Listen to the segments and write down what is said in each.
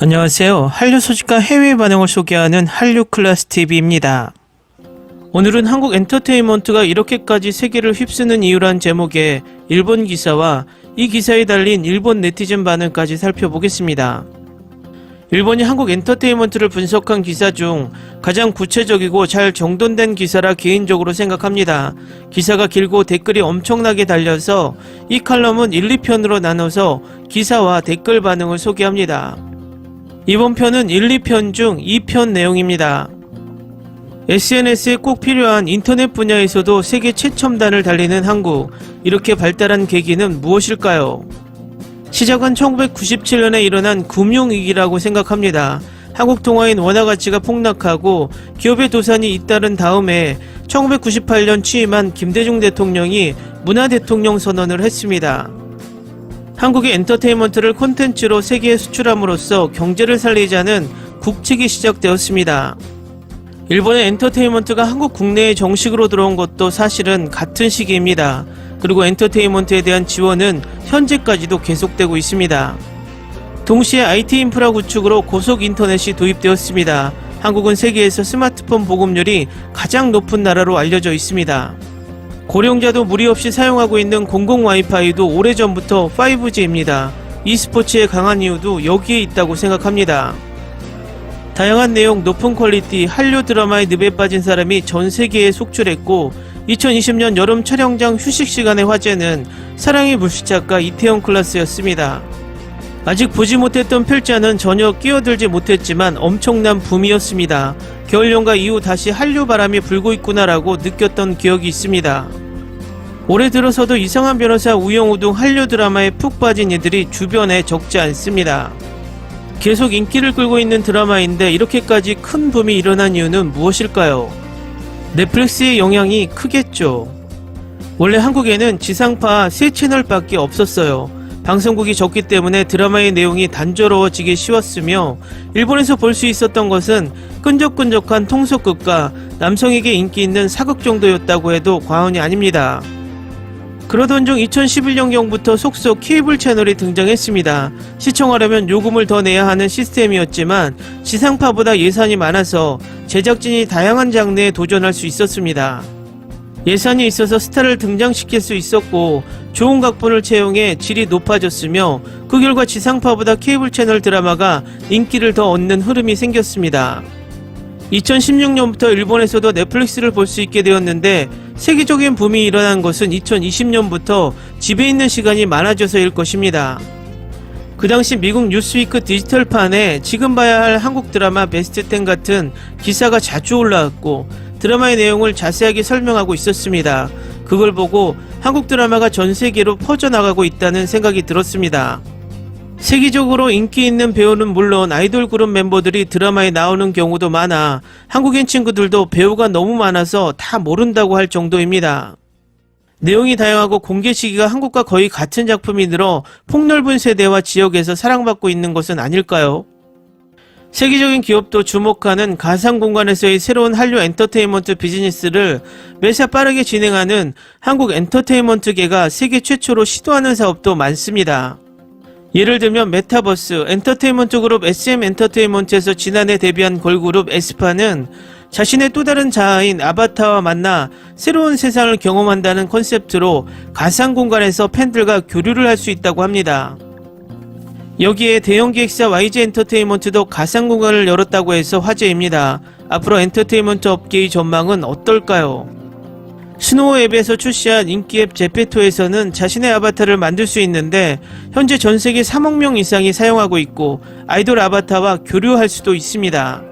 안녕하세요. 한류 소식과 해외 반응을 소개하는 한류클래스TV입니다. 오늘은 한국 엔터테인먼트가 이렇게까지 세계를 휩쓰는 이유란 제목의 일본 기사와 이 기사에 달린 일본 네티즌 반응까지 살펴보겠습니다. 일본이 한국 엔터테인먼트를 분석한 기사 중 가장 구체적이고 잘 정돈된 기사라 개인적으로 생각합니다. 기사가 길고 댓글이 엄청나게 달려서 이 칼럼은 1, 2편으로 나눠서 기사와 댓글 반응을 소개합니다. 이번 편은 1, 2편 중 2편 내용입니다. SNS에 꼭 필요한 인터넷 분야에서도 세계 최첨단을 달리는 한국, 이렇게 발달한 계기는 무엇일까요? 시작은 1997년에 일어난 금융위기라고 생각합니다. 한국 통화인 원화 가치가 폭락하고 기업의 도산이 잇따른 다음에 1998년 취임한 김대중 대통령이 문화대통령 선언을 했습니다. 한국의 엔터테인먼트를 콘텐츠로 세계에 수출함으로써 경제를 살리자는 국책이 시작되었습니다. 일본의 엔터테인먼트가 한국 국내에 정식으로 들어온 것도 사실은 같은 시기입니다. 그리고 엔터테인먼트에 대한 지원은 현재까지도 계속되고 있습니다. 동시에 IT 인프라 구축으로 고속 인터넷이 도입되었습니다. 한국은 세계에서 스마트폰 보급률이 가장 높은 나라로 알려져 있습니다. 고령자도 무리 없이 사용하고 있는 공공 와이파이도 오래전부터 5G입니다. e스포츠에 강한 이유도 여기에 있다고 생각합니다. 다양한 내용, 높은 퀄리티, 한류 드라마의 늪에 빠진 사람이 전 세계에 속출했고 2020년 여름 촬영장 휴식 시간의 화제는 사랑의 불시착과 이태원 클라스였습니다. 아직 보지 못했던 필자는 전혀 끼어들지 못했지만 엄청난 붐이었습니다. 겨울연가 이후 다시 한류 바람이 불고 있구나라고 느꼈던 기억이 있습니다. 올해 들어서도 이상한 변호사 우영우 등 한류 드라마에 푹 빠진 이들이 주변에 적지 않습니다. 계속 인기를 끌고 있는 드라마인데 이렇게까지 큰 붐이 일어난 이유는 무엇일까요? 넷플릭스의 영향이 크겠죠. 원래 한국에는 지상파 3채널밖에 없었어요. 방송국이 적기 때문에 드라마의 내용이 단조로워지기 쉬웠으며 일본에서 볼 수 있었던 것은 끈적끈적한 통속극과 남성에게 인기 있는 사극 정도였다고 해도 과언이 아닙니다. 그러던 중 2011년경부터 속속 케이블 채널이 등장했습니다. 시청하려면 요금을 더 내야 하는 시스템이었지만 지상파보다 예산이 많아서 제작진이 다양한 장르에 도전할 수 있었습니다. 예산이 있어서 스타를 등장시킬 수 있었고 좋은 각본을 채용해 질이 높아졌으며 그 결과 지상파보다 케이블 채널 드라마가 인기를 더 얻는 흐름이 생겼습니다. 2016년부터 일본에서도 넷플릭스를 볼 수 있게 되었는데 세계적인 붐이 일어난 것은 2020년부터 집에 있는 시간이 많아져서일 것입니다. 그 당시 미국 뉴스위크 디지털판에 지금 봐야 할 한국 드라마 베스트 10 같은 기사가 자주 올라왔고 드라마의 내용을 자세하게 설명하고 있었습니다. 그걸 보고 한국 드라마가 전 세계로 퍼져나가고 있다는 생각이 들었습니다. 세계적으로 인기 있는 배우는 물론 아이돌 그룹 멤버들이 드라마에 나오는 경우도 많아 한국인 친구들도 배우가 너무 많아서 다 모른다고 할 정도입니다. 내용이 다양하고 공개 시기가 한국과 거의 같은 작품이 늘어 폭넓은 세대와 지역에서 사랑받고 있는 것은 아닐까요? 세계적인 기업도 주목하는 가상 공간에서의 새로운 한류 엔터테인먼트 비즈니스를 매사 빠르게 진행하는 한국 엔터테인먼트계가 세계 최초로 시도하는 사업도 많습니다. 예를 들면 메타버스, 엔터테인먼트 그룹 SM 엔터테인먼트에서 지난해 데뷔한 걸그룹 에스파는 자신의 또 다른 자아인 아바타와 만나 새로운 세상을 경험한다는 컨셉트로 가상 공간에서 팬들과 교류를 할 수 있다고 합니다. 여기에 대형 기획사 YG 엔터테인먼트도 가상 공간을 열었다고 해서 화제입니다. 앞으로 엔터테인먼트 업계의 전망은 어떨까요? 스노우 앱에서 출시한 인기 앱 제페토에서는 자신의 아바타를 만들 수 있는데 현재 전세계 3억 명 이상이 사용하고 있고 아이돌 아바타와 교류할 수도 있습니다.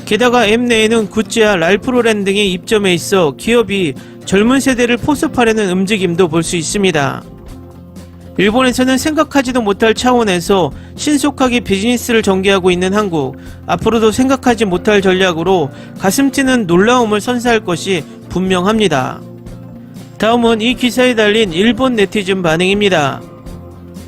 게다가 앱 내에는 굿즈와 랄프로렌 등이 입점해 있어 기업이 젊은 세대를 포섭하려는 움직임도 볼 수 있습니다. 일본에서는 생각하지도 못할 차원에서 신속하게 비즈니스를 전개하고 있는 한국, 앞으로도 생각하지 못할 전략으로 가슴 찌는 놀라움을 선사할 것이 분명합니다. 다음은 이 기사에 달린 일본 네티즌 반응입니다.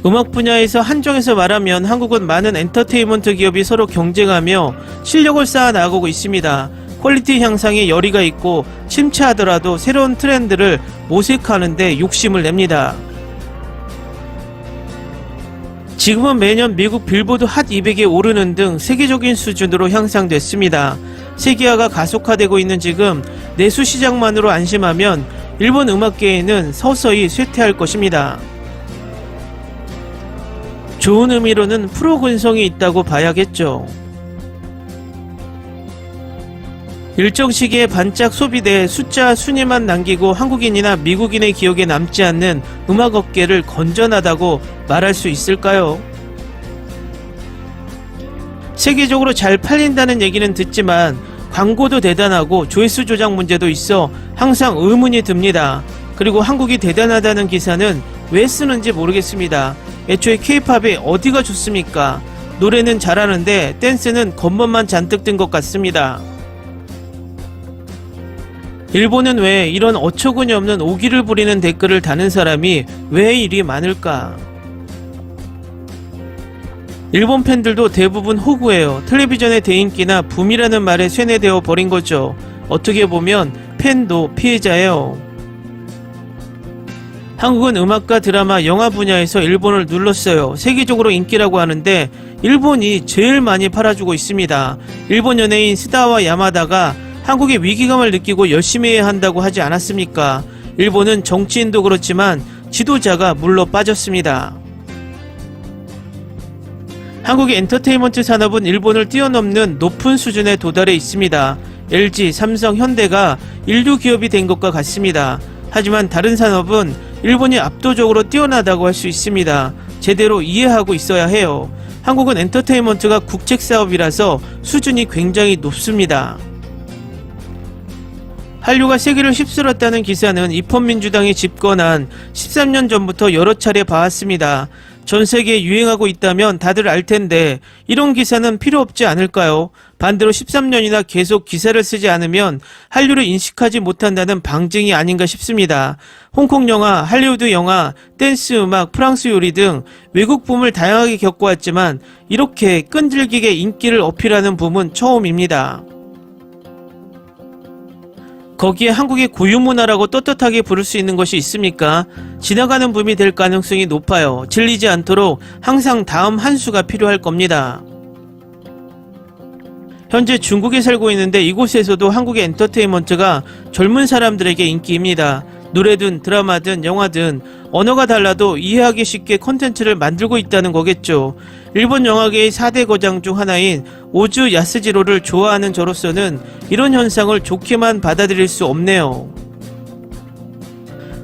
음악 분야에서 한정해서 말하면 한국은 많은 엔터테인먼트 기업이 서로 경쟁하며 실력을 쌓아 나가고 있습니다. 퀄리티 향상에 열의가 있고 침체하더라도 새로운 트렌드를 모색하는데 욕심을 냅니다. 지금은 매년 미국 빌보드 핫 200에 오르는 등 세계적인 수준으로 향상됐습니다. 세계화가 가속화되고 있는 지금 내수 시장만으로 안심하면 일본 음악계에는 서서히 쇠퇴할 것입니다. 좋은 의미로는 프로 근성이 있다고 봐야겠죠. 일정 시기에 반짝 소비돼 숫자 순위만 남기고 한국인이나 미국인의 기억에 남지 않는 음악업계를 건전하다고 말할 수 있을까요? 세계적으로 잘 팔린다는 얘기는 듣지만 광고도 대단하고 조회수 조작 문제도 있어 항상 의문이 듭니다. 그리고 한국이 대단하다는 기사는 왜 쓰는지 모르겠습니다. 애초에 K-팝이 어디가 좋습니까? 노래는 잘하는데 댄스는 겉멋만 잔뜩 든 것 같습니다. 일본은 왜 이런 어처구니 없는 오기를 부리는 댓글을 다는 사람이 왜 이리 많을까? 일본 팬들도 대부분 호구예요. 텔레비전의 대인기나 붐이라는 말에 쇠뇌되어 버린 거죠. 어떻게 보면 팬도 피해자예요. 한국은 음악과 드라마, 영화 분야에서 일본을 눌렀어요. 세계적으로 인기라고 하는데 일본이 제일 많이 팔아주고 있습니다. 일본 연예인 스다와 야마다가 한국의 위기감을 느끼고 열심히 해야 한다고 하지 않았습니까? 일본은 정치인도 그렇지만 지도자가 물러 빠졌습니다. 한국의 엔터테인먼트 산업은 일본을 뛰어넘는 높은 수준에 도달해 있습니다. LG, 삼성, 현대가 인류 기업이 된 것과 같습니다. 하지만 다른 산업은 일본이 압도적으로 뛰어나다고 할 수 있습니다. 제대로 이해하고 있어야 해요. 한국은 엔터테인먼트가 국책사업이라서 수준이 굉장히 높습니다. 한류가 세계를 휩쓸었다는 기사는 입헌민주당이 집권한 13년 전부터 여러 차례 봐왔습니다. 전 세계에 유행하고 있다면 다들 알 텐데 이런 기사는 필요 없지 않을까요? 반대로 13년이나 계속 기사를 쓰지 않으면 한류를 인식하지 못한다는 방증이 아닌가 싶습니다. 홍콩 영화, 할리우드 영화, 댄스 음악, 프랑스 요리 등 외국 붐을 다양하게 겪어왔지만 이렇게 끈질기게 인기를 어필하는 붐은 처음입니다. 거기에 한국의 고유문화라고 떳떳하게 부를 수 있는 것이 있습니까? 지나가는 붐이 될 가능성이 높아요. 질리지 않도록 항상 다음 한 수가 필요할 겁니다. 현재 중국에 살고 있는데 이곳에서도 한국의 엔터테인먼트가 젊은 사람들에게 인기입니다. 노래든 드라마든 영화든 언어가 달라도 이해하기 쉽게 콘텐츠를 만들고 있다는 거겠죠. 일본 영화계의 4대 거장 중 하나인 오즈 야스지로를 좋아하는 저로서는 이런 현상을 좋게만 받아들일 수 없네요.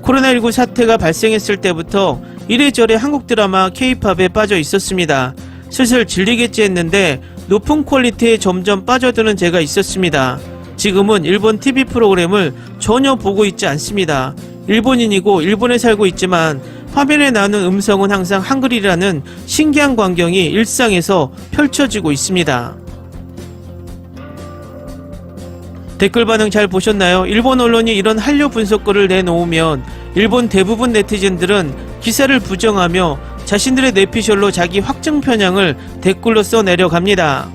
코로나19 사태가 발생했을 때부터 이래저래 한국 드라마 K-팝에 빠져 있었습니다. 슬슬 질리겠지 했는데 높은 퀄리티에 점점 빠져드는 제가 있었습니다. 지금은 일본 TV 프로그램을 전혀 보고 있지 않습니다. 일본인이고 일본에 살고 있지만 화면에 나오는 음성은 항상 한글이라는 신기한 광경이 일상에서 펼쳐지고 있습니다. 댓글 반응 잘 보셨나요? 일본 언론이 이런 한류 분석글을 내놓으면 일본 대부분 네티즌들은 기사를 부정하며 자신들의 뇌피셜로 자기 확증 편향을 댓글로 써내려갑니다.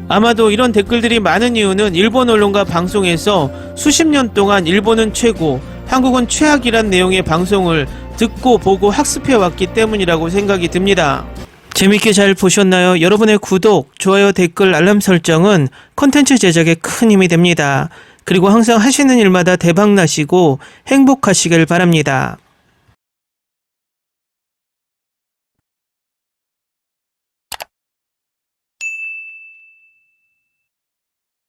아마도 이런 댓글들이 많은 이유는 일본 언론과 방송에서 수십 년 동안 일본은 최고, 한국은 최악이란 내용의 방송을 듣고 보고 학습해왔기 때문이라고 생각이 듭니다. 재밌게 잘 보셨나요? 여러분의 구독, 좋아요, 댓글, 알람 설정은 컨텐츠 제작에 큰 힘이 됩니다. 그리고 항상 하시는 일마다 대박 나시고 행복하시길 바랍니다.